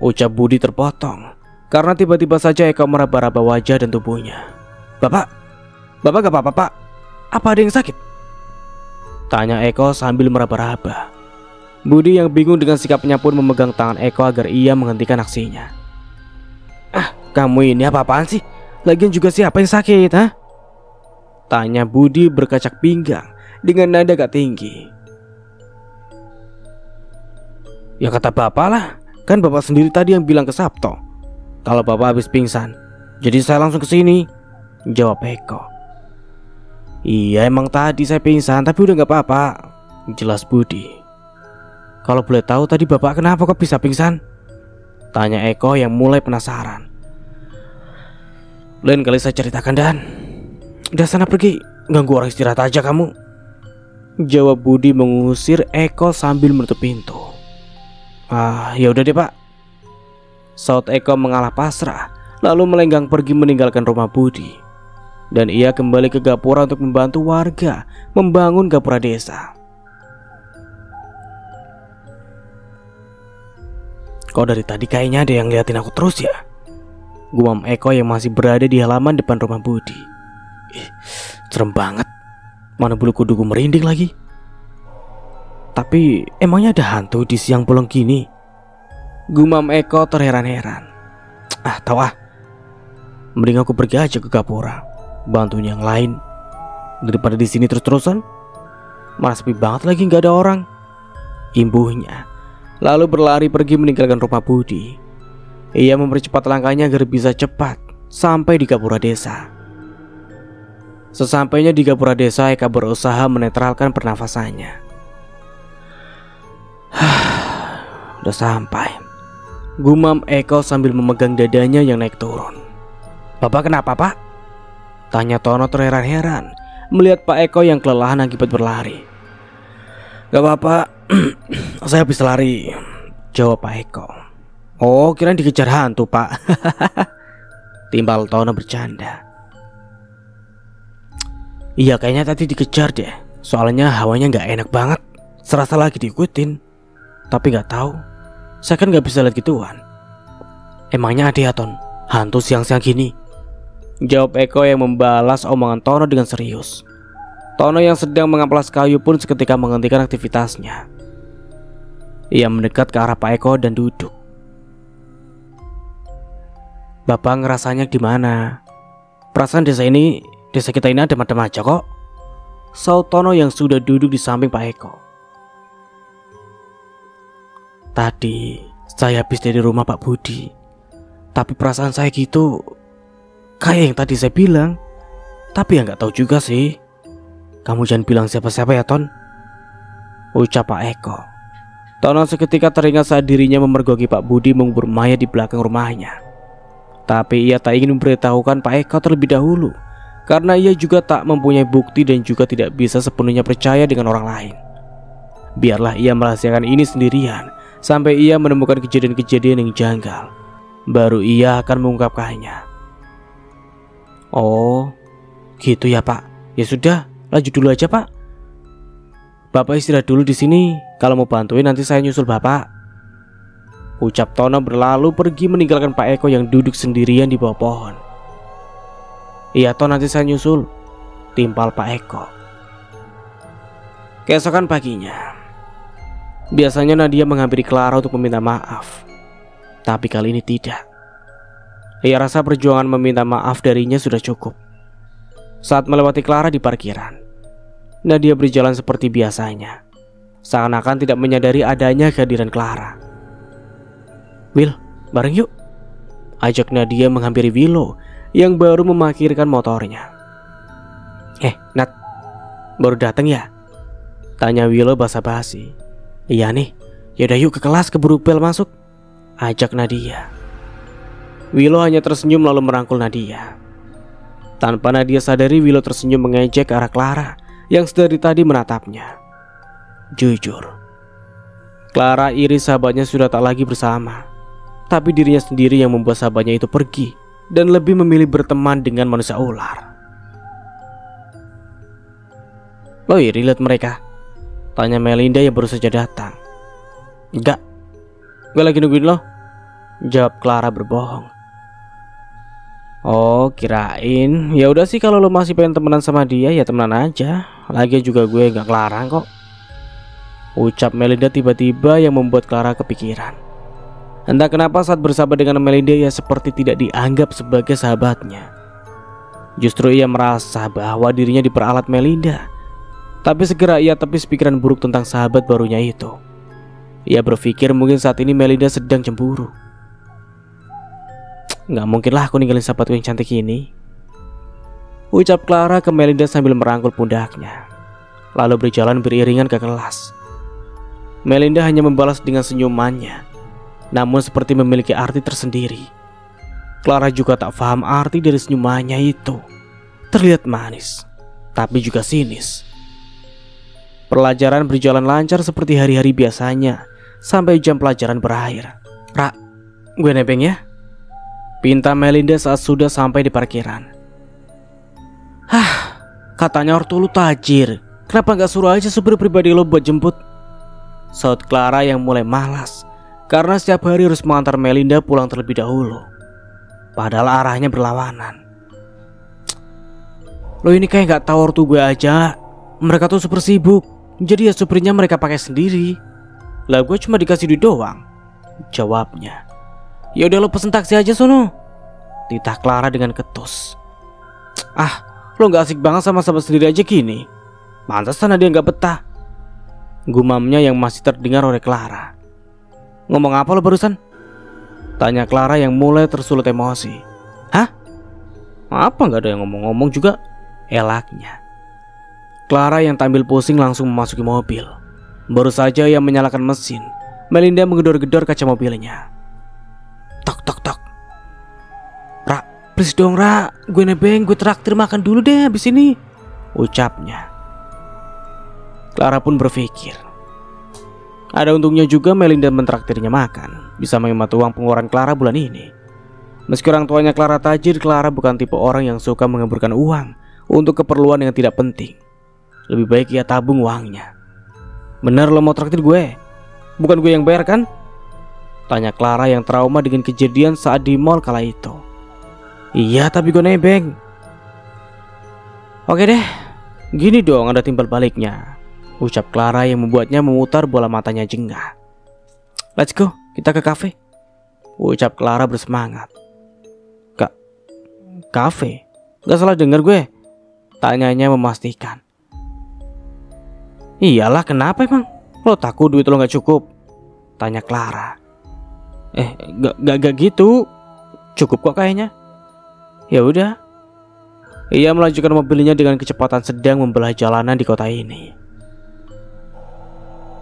ucap Budi terpotong karena tiba-tiba saja Eko meraba-raba wajah dan tubuhnya. Bapak gak apa-apa pak? Apa ada yang sakit? Tanya Eko sambil meraba-raba. Budi yang bingung dengan sikapnya pun memegang tangan Eko agar ia menghentikan aksinya. Ah, kamu ini apa-apaan sih? Lagian juga siapa yang sakit, ha? Tanya Budi berkacak pinggang dengan nada gak tinggi. Ya kata bapak lah, kan bapak sendiri tadi yang bilang ke Sabto kalau bapak habis pingsan. Jadi saya langsung ke sini, jawab Eko. Iya emang tadi saya pingsan tapi udah gak apa-apa, jelas Budi. Kalau boleh tahu tadi bapak kenapa kok bisa pingsan? Tanya Eko yang mulai penasaran. Lain kali saya ceritakan Dan. Udah sana pergi, ganggu orang istirahat aja kamu, jawab Budi mengusir Eko sambil menutup pintu. Ah ya udah deh pak, saut Eko mengalah pasrah lalu melenggang pergi meninggalkan rumah Budi. Dan ia kembali ke gapura untuk membantu warga membangun gapura desa. Kok dari tadi kayaknya ada yang liatin aku terus ya? Gumam Eko yang masih berada di halaman depan rumah Budi. Ih, serem banget. Mana bulu kuduku merinding lagi. Tapi emangnya ada hantu di siang bolong gini? Gumam Eko terheran-heran. Ah tahu ah, mending aku pergi aja ke gapura, bantuin yang lain daripada di sini terus-terusan. Malah sepi banget lagi, nggak ada orang, imbuhnya. Lalu berlari pergi meninggalkan rumah Budi. Ia mempercepat langkahnya agar bisa cepat sampai di gapura desa. Sesampainya di gapura desa, Eka berusaha menetralkan pernafasannya. Udah sampai, gumam Eko sambil memegang dadanya yang naik turun. Bapak kenapa pak? Tanya Tono terheran-heran melihat Pak Eko yang kelelahan akibat berlari. Gak apa-apa, saya habis lari, jawab Pak Eko. Oh kirain dikejar hantu pak. Timbal Tono bercanda. Iya kayaknya tadi dikejar deh, soalnya hawanya gak enak banget, serasa lagi diikutin. Tapi gak tahu, saya kan gak bisa lihat gituan. Emangnya ada ya Ton, hantu siang-siang gini? Jawab Eko yang membalas omongan Tono dengan serius. Tono yang sedang mengamplas kayu pun seketika menghentikan aktivitasnya. Ia mendekat ke arah Pak Eko dan duduk. Bapak ngerasanya gimana? Perasaan desa kita ini adem-adem aja kok, saut Tono yang sudah duduk di samping Pak Eko. Tadi saya habis dari rumah Pak Budi, tapi perasaan saya gitu kayak yang tadi saya bilang. Tapi ya gak tahu juga sih. Kamu jangan bilang siapa-siapa ya Ton, ucap Pak Eko. Tono seketika teringat saat dirinya memergoki Pak Budi mengubur mayat di belakang rumahnya. Tapi ia tak ingin memberitahukan Pak Eko terlebih dahulu, karena ia juga tak mempunyai bukti dan juga tidak bisa sepenuhnya percaya dengan orang lain. Biarlah ia merahasiakan ini sendirian sampai ia menemukan kejadian-kejadian yang janggal, baru ia akan mengungkapkannya. Oh gitu ya pak, ya sudah lanjut dulu aja pak. Bapak istirahat dulu di sini, kalau mau bantuin nanti saya nyusul bapak, ucap Tono berlalu pergi meninggalkan Pak Eko yang duduk sendirian di bawah pohon. Iya Ton, nanti saya nyusul, timpal Pak Eko. Keesokan paginya, biasanya Nadia menghampiri Clara untuk meminta maaf, tapi kali ini tidak. Ia rasa perjuangan meminta maaf darinya sudah cukup. saat melewati Clara di parkiran. Nadia berjalan seperti biasanya, seakan-akan tidak menyadari adanya kehadiran Clara. "Will, bareng yuk," ajak Nadia menghampiri Willow yang baru memarkirkan motornya. Nat, baru datang ya?" tanya Willow basa-basi. "Iya nih, yaudah yuk ke kelas, keburu bel masuk," ajak Nadia. Willow hanya tersenyum lalu merangkul Nadia. Tanpa Nadia sadari, Willow tersenyum mengejek ke arah Clara yang sedari tadi menatapnya. Jujur, Clara iri sahabatnya sudah tak lagi bersama, tapi dirinya sendiri yang membuat sahabatnya itu pergi dan lebih memilih berteman dengan manusia ular. "Lo iri lihat mereka?" tanya Melinda yang baru saja datang. "Enggak, gue lagi nungguin lo," jawab Clara berbohong. "Oh, kirain. Ya udah sih, kalau lo masih pengen temenan sama dia ya temenan aja. Lagian juga gue gak ngelarang kok," ucap Melinda tiba-tiba yang membuat Clara kepikiran. Entah kenapa saat bersahabat dengan Melinda ia seperti tidak dianggap sebagai sahabatnya. Justru ia merasa bahwa dirinya diperalat Melinda. Tapi segera ia tepis pikiran buruk tentang sahabat barunya itu. Ia berpikir mungkin saat ini Melinda sedang cemburu. "Nggak mungkin lah aku ninggalin sahabatku yang cantik ini," ucap Clara ke Melinda sambil merangkul pundaknya, lalu berjalan beriringan ke kelas. Melinda hanya membalas dengan senyumannya, namun seperti memiliki arti tersendiri. Clara juga tak paham arti dari senyumannya itu. Terlihat manis, tapi juga sinis. Pelajaran berjalan lancar seperti hari-hari biasanya sampai jam pelajaran berakhir. "Ra, gue nebeng ya," pinta Melinda saat sudah sampai di parkiran. Katanya ortu lu tajir, kenapa gak suruh aja supir pribadi lo buat jemput?" saut Clara yang mulai malas karena setiap hari harus mengantar Melinda pulang terlebih dahulu, padahal arahnya berlawanan. "Lo ini kayak gak tahu ortu gue aja. Mereka tuh super sibuk, jadi ya supirnya mereka pakai sendiri. Lah gue cuma dikasih duit doang," jawabnya. "Ya udah lo pesen taksi aja sono," titah Clara dengan ketus. Lo gak asik banget sama sahabat sendiri aja gini. Pantesan dia gak betah," gumamnya yang masih terdengar oleh Clara. "Ngomong apa lo barusan?" tanya Clara yang mulai tersulut emosi. "Hah? Apa gak ada yang ngomong-ngomong juga?" elaknya. Clara yang tampil pusing langsung memasuki mobil. Baru saja ia menyalakan mesin, Melinda menggedor-gedor kaca mobilnya. "Tok tok tok. Ra, please dong Ra, gue nebeng, gue traktir makan dulu deh abis ini," ucapnya. Clara pun berpikir, ada untungnya juga Melinda mentraktirnya makan, bisa menghemat uang pengeluaran Clara bulan ini. Meski orang tuanya Clara tajir, Clara bukan tipe orang yang suka mengeburkan uang untuk keperluan yang tidak penting. Lebih baik ia tabung uangnya. "Bener lo mau traktir gue? Bukan gue yang bayar kan?" tanya Clara yang trauma dengan kejadian saat di mall kala itu. "Iya, tapi gue nebeng." "Oke deh, gini dong ada timbal baliknya," ucap Clara yang membuatnya memutar bola matanya jengah. "Let's go, kita ke kafe," ucap Clara bersemangat. Kafe? Gak salah dengar gue?" tanyanya memastikan. "Iyalah, kenapa emang? Lo takut duit lo gak cukup?" tanya Clara. Gak gitu. Cukup kok kayaknya." Ya udah. Ia melajukan mobilnya dengan kecepatan sedang membelah jalanan di kota ini.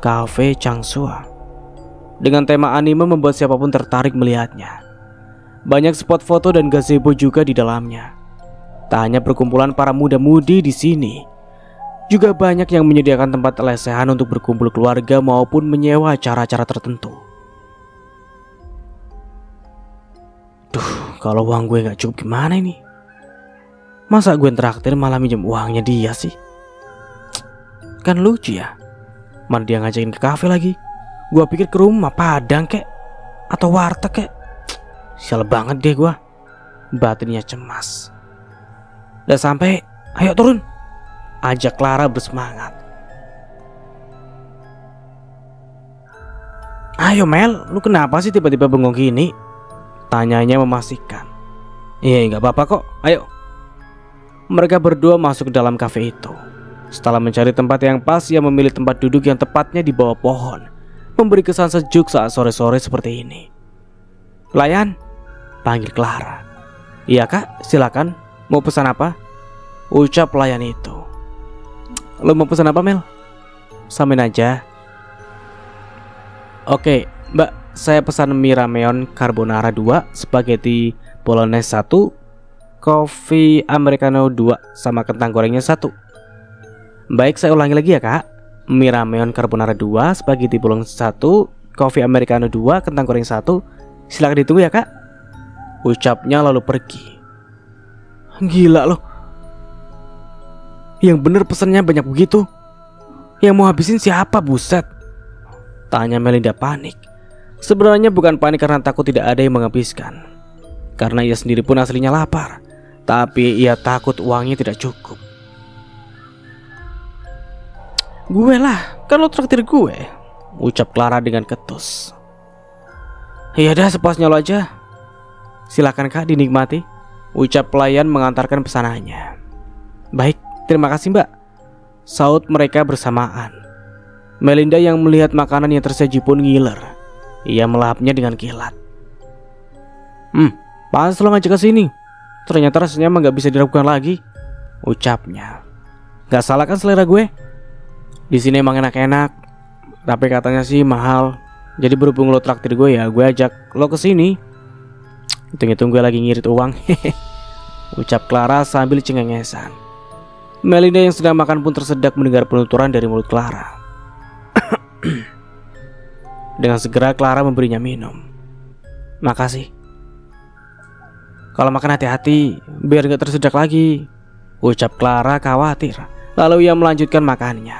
Cafe Changsua dengan tema anime membuat siapapun tertarik melihatnya. Banyak spot foto dan gazebo juga di dalamnya. Tak hanya perkumpulan para muda-mudi di sini, juga banyak yang menyediakan tempat lesehan untuk berkumpul keluarga maupun menyewa acara-acara tertentu. Kalau uang gue gak cukup gimana ini? Masa gue traktir malah minjem uangnya dia sih? Kan lucu ya. Mana dia ngajakin ke kafe lagi. Gue pikir ke rumah Padang kek, atau warteg kek. Sial banget deh gue. Batinnya cemas. Udah sampai, ayo turun, ajak Clara bersemangat. "Ayo Mel, lu kenapa sih tiba-tiba bengong gini?" tanyanya memastikan. "Iya gak apa-apa kok, ayo." Mereka berdua masuk ke dalam kafe itu. Setelah mencari tempat yang pas, ia memilih tempat duduk yang tepatnya di bawah pohon, memberi kesan sejuk saat sore-sore seperti ini. "Pelayan," panggil Clara. "Iya kak, silakan. Mau pesan apa?" ucap pelayan itu. "Lo mau pesan apa, Mel?" "Samain aja." "Oke mbak, saya pesan mie ramen carbonara 2, spaghetti bolognese 1, kopi americano 2, sama kentang gorengnya 1. "Baik, saya ulangi lagi ya kak. Mie ramen carbonara 2, spaghetti bolognese 1, kopi americano 2, kentang goreng 1. Silakan ditunggu ya kak," ucapnya lalu pergi. Gila loh, yang bener pesennya banyak begitu. Yang mau habisin siapa, buset? Tanya Melinda panik. Sebenarnya bukan panik karena takut tidak ada yang menghabiskan, karena ia sendiri pun aslinya lapar. Tapi ia takut uangnya tidak cukup. "Gue lah, kan lo traktir gue," ucap Clara dengan ketus. "Ya dah, sepuasnya lo aja. Silakan kak, dinikmati," ucap pelayan mengantarkan pesanannya. "Baik, terima kasih mbak," saut mereka bersamaan. Melinda yang melihat makanan yang tersaji pun ngiler. Ia melahapnya dengan kilat. Pantas lo ngajak ke sini. Ternyata rasanya emang gak bisa diragukan lagi," ucapnya. "Gak salah kan selera gue? Di sini emang enak-enak, tapi katanya sih mahal. Jadi berhubung lo traktir gue, ya gue ajak lo ke sini. Hitung-hitung gue lagi ngirit uang." ucap Clara sambil cengengesan. Melinda yang sedang makan pun tersedak mendengar penuturan dari mulut Clara. Dengan segera Clara memberinya minum. "Makasih. Kalau makan hati-hati biar gak tersedak lagi," ucap Clara khawatir. Lalu ia melanjutkan makannya.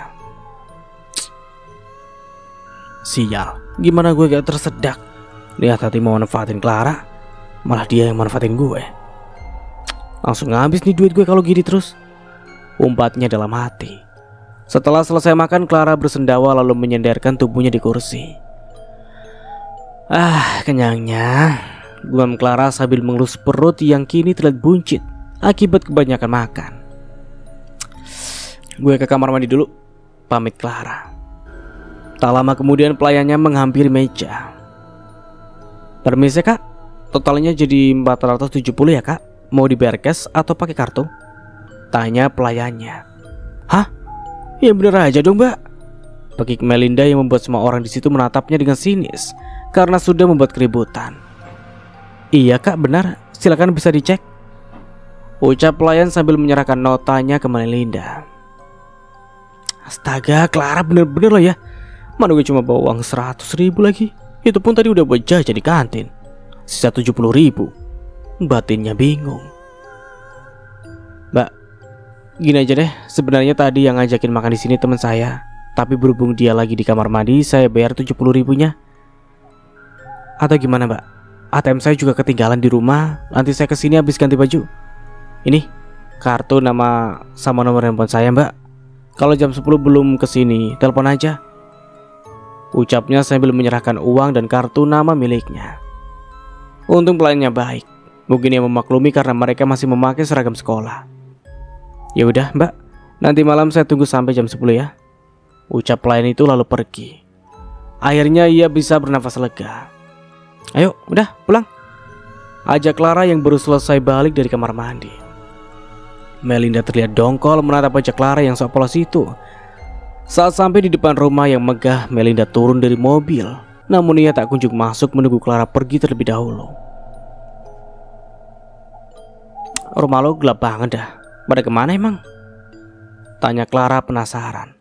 Sial, gimana gue gak tersedak? Lihat hati mau manfaatin Clara, malah dia yang manfaatin gue. Langsung habis nih duit gue kalau gini terus, umpatnya dalam hati. Setelah selesai makan, Clara bersendawa lalu menyenderkan tubuhnya di kursi. Kenyangnya, gumam Clara sambil mengelus perut yang kini terlihat buncit akibat kebanyakan makan. "Gue ke kamar mandi dulu," pamit Clara. Tak lama kemudian pelayannya menghampiri meja. "Permisi kak, totalnya jadi 470 ya kak. Mau dibayar cash atau pakai kartu?" tanya pelayannya. "Hah? Ya bener aja dong mbak," pekik Melinda yang membuat semua orang di situ menatapnya dengan sinis karena sudah membuat keributan. "Iya kak, benar. Silakan bisa dicek," ucap pelayan sambil menyerahkan notanya ke Melinda. Astaga, Clara bener-bener loh ya. Mana gue cuma bawa uang 100.000 lagi. Itu pun tadi udah buat jajan di kantin. Sisa 70.000. Batinnya bingung. "Mbak, gini aja deh. Sebenarnya tadi yang ngajakin makan di sini teman saya. Tapi berhubung dia lagi di kamar mandi, saya bayar 70.000-nya. Atau gimana mbak? ATM saya juga ketinggalan di rumah. Nanti saya kesini habis ganti baju. Ini kartu nama sama nomor handphone saya mbak. Kalau jam 10 belum kesini, telepon aja," ucapnya sambil menyerahkan uang dan kartu nama miliknya. Untung pelayannya baik. Mungkin ia memaklumi karena mereka masih memakai seragam sekolah. "Ya udah mbak, nanti malam saya tunggu sampai jam 10 ya," ucap pelayan itu lalu pergi. Akhirnya ia bisa bernafas lega. "Ayo, udah pulang," ajak Clara yang baru selesai balik dari kamar mandi. Melinda terlihat dongkol menatap wajah Clara yang sok polos itu. Saat sampai di depan rumah yang megah, Melinda turun dari mobil. Namun ia tak kunjung masuk menunggu Clara pergi terlebih dahulu. "Rumah lo gelap banget dah. Pada kemana emang?" tanya Clara penasaran.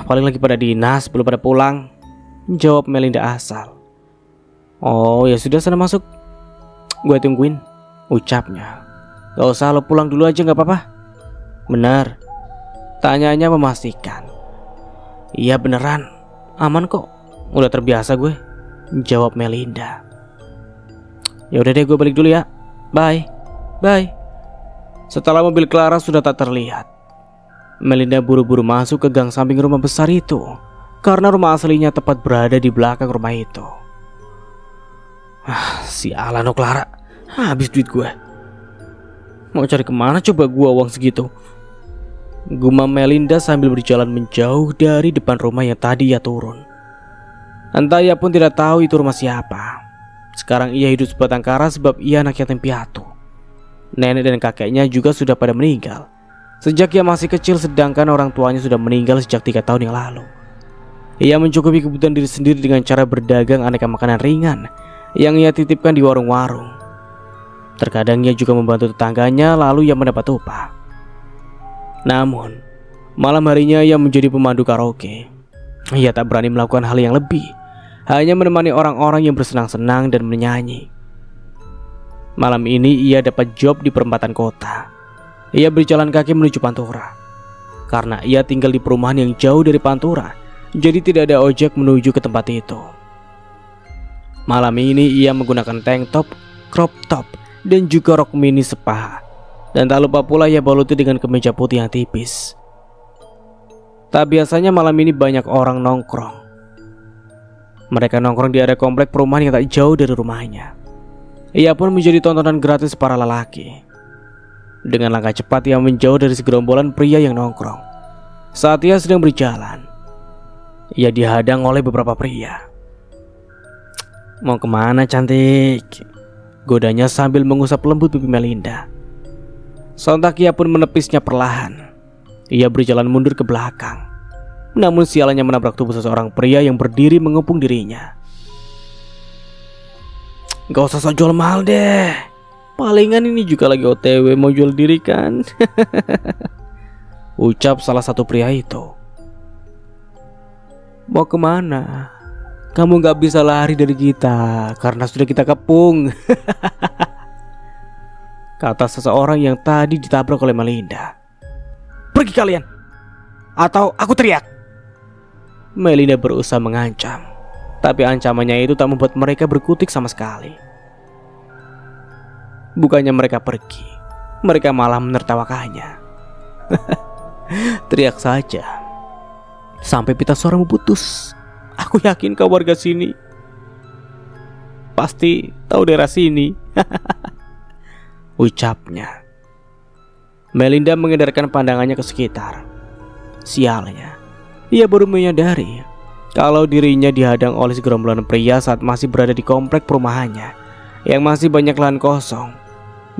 "Paling lagi pada dinas, belum pada pulang," jawab Melinda asal. "Oh ya sudah, sana masuk. Gue tungguin," ucapnya. "Gak usah, lo pulang dulu aja gak apa-apa." "Bener?" tanyanya memastikan. "Iya beneran, aman kok. Udah terbiasa gue," jawab Melinda. "Ya udah deh, gue balik dulu ya. Bye." "Bye." Setelah mobil Clara sudah tak terlihat, Melinda buru-buru masuk ke gang samping rumah besar itu, karena rumah aslinya tepat berada di belakang rumah itu. Sialan lo Clara, habis duit gue. Mau cari kemana coba gua uang segitu? Gumam Melinda sambil berjalan menjauh dari depan rumah yang tadi ia turun. Entah ia pun tidak tahu itu rumah siapa. Sekarang ia hidup sebatang kara sebab ia anak yatim piatu. Nenek dan kakeknya juga sudah pada meninggal sejak ia masih kecil, sedangkan orang tuanya sudah meninggal sejak 3 tahun yang lalu. Ia mencukupi kebutuhan diri sendiri dengan cara berdagang aneka makanan ringan yang ia titipkan di warung-warung. Terkadang ia juga membantu tetangganya lalu ia mendapat upah. Namun, malam harinya ia menjadi pemandu karaoke. Ia tak berani melakukan hal yang lebih, hanya menemani orang-orang yang bersenang-senang dan menyanyi. Malam ini ia dapat job di perempatan kota. Ia berjalan kaki menuju Pantura. Karena ia tinggal di perumahan yang jauh dari Pantura, jadi tidak ada ojek menuju ke tempat itu. Malam ini ia menggunakan tank top, crop top, dan juga rok mini sepaha. Dan tak lupa pula ia baluti dengan kemeja putih yang tipis. Tak biasanya malam ini banyak orang nongkrong. Mereka nongkrong di area komplek perumahan yang tak jauh dari rumahnya. Ia pun menjadi tontonan gratis para lelaki. Dengan langkah cepat ia menjauh dari segerombolan pria yang nongkrong. Saat ia sedang berjalan, ia dihadang oleh beberapa pria. Mau kemana cantik? Godanya sambil mengusap lembut pipi Melinda. Sontak ia pun menepisnya perlahan. Ia berjalan mundur ke belakang. Namun sialnya menabrak tubuh seseorang pria yang berdiri mengepung dirinya. Gak usah sok jual mahal deh. Palingan ini juga lagi OTW mau jual diri kan? Ucap salah satu pria itu. Mau kemana? Kamu gak bisa lari dari kita karena sudah kita kepung. Kata seseorang yang tadi ditabrak oleh Melinda. Pergi kalian, atau aku teriak. Melinda berusaha mengancam, tapi ancamannya itu tak membuat mereka berkutik sama sekali. Bukannya mereka pergi, mereka malah menertawakannya. Teriak saja sampai pita suaramu putus. Aku yakin kau warga sini, pasti tahu daerah sini. Ucapnya. Melinda mengedarkan pandangannya ke sekitar. Sialnya, ia baru menyadari kalau dirinya dihadang oleh segerombolan pria saat masih berada di komplek perumahannya yang masih banyak lahan kosong.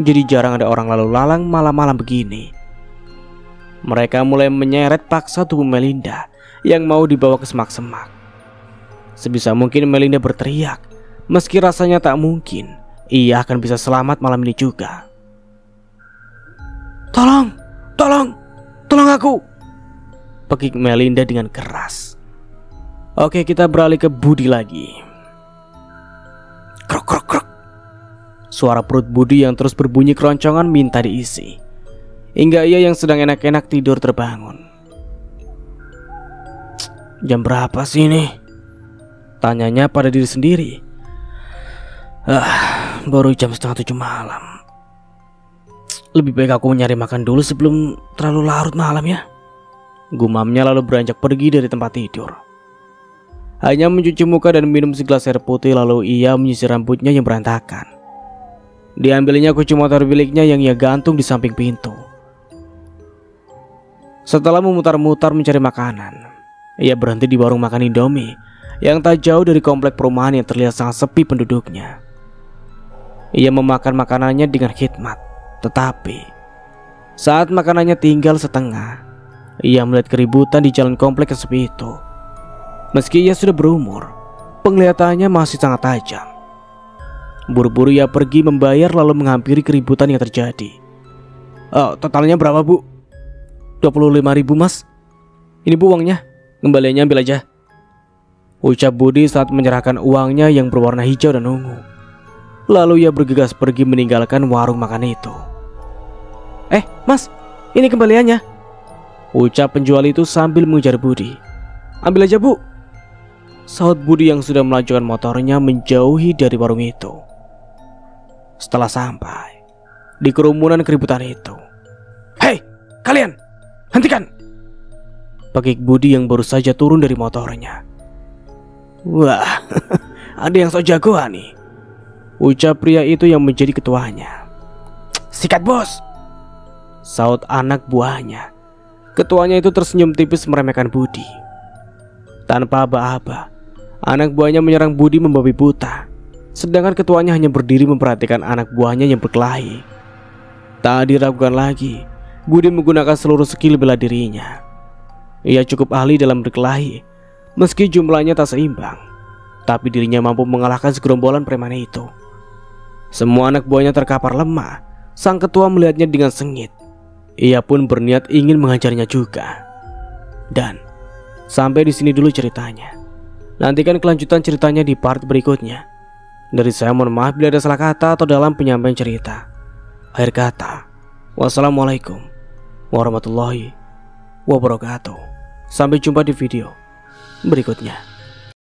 Jadi jarang ada orang lalu lalang malam-malam begini. Mereka mulai menyeret paksa tubuh Melinda yang mau dibawa ke semak-semak. Sebisa mungkin Melinda berteriak, meski rasanya tak mungkin ia akan bisa selamat malam ini juga. Tolong, tolong, tolong aku, pekik Melinda dengan keras. Oke, kita beralih ke Budi lagi. Krok krok krok. Suara perut Budi yang terus berbunyi keroncongan minta diisi, hingga ia yang sedang enak-enak tidur terbangun. Jam berapa sih ini? Tanyanya pada diri sendiri. Baru jam 6:30 malam. Lebih baik aku mencari makan dulu sebelum terlalu larut malam ya. Gumamnya lalu beranjak pergi dari tempat tidur. Hanya mencuci muka dan minum segelas air putih, lalu ia menyisir rambutnya yang berantakan. Diambilnya kunci motor miliknya yang ia gantung di samping pintu. Setelah memutar-mutar mencari makanan, ia berhenti di warung makan Indomie yang tak jauh dari komplek perumahan yang terlihat sangat sepi penduduknya. Ia memakan makanannya dengan khidmat, tetapi saat makanannya tinggal setengah, ia melihat keributan di jalan komplek yang sepi itu. Meski ia sudah berumur, penglihatannya masih sangat tajam. Buru-buru ia pergi membayar lalu menghampiri keributan yang terjadi. Totalnya berapa bu? 25.000 mas. Ini bu uangnya, kembaliannya ambil aja, ucap Budi saat menyerahkan uangnya yang berwarna hijau dan ungu. Lalu ia bergegas pergi meninggalkan warung makan itu. Mas, ini kembaliannya, ucap penjual itu sambil mengejar Budi. Ambil aja bu, saut Budi yang sudah melanjutkan motornya menjauhi dari warung itu. Setelah sampai di kerumunan keributan itu, hei kalian, hentikan, pekik Budi yang baru saja turun dari motornya. Wah, ada yang sok jagoan nih, ucap pria itu yang menjadi ketuanya. Sikat bos, saut anak buahnya. Ketuanya itu tersenyum tipis meremehkan Budi. Tanpa aba-aba, anak buahnya menyerang Budi membabi buta, sedangkan ketuanya hanya berdiri memperhatikan anak buahnya yang berkelahi. Tak diragukan lagi, Budi menggunakan seluruh skill bela dirinya. Ia cukup ahli dalam berkelahi, meski jumlahnya tak seimbang, tapi dirinya mampu mengalahkan segerombolan preman itu. Semua anak buahnya terkapar lemah. Sang ketua melihatnya dengan sengit. Ia pun berniat ingin menghajarnya juga. Dan sampai di sini dulu ceritanya. Nantikan kelanjutan ceritanya di part berikutnya. Dari saya mohon maaf bila ada salah kata atau dalam penyampaian cerita. Akhir kata, wassalamualaikum warahmatullahi wabarakatuh. Sampai jumpa di video berikutnya.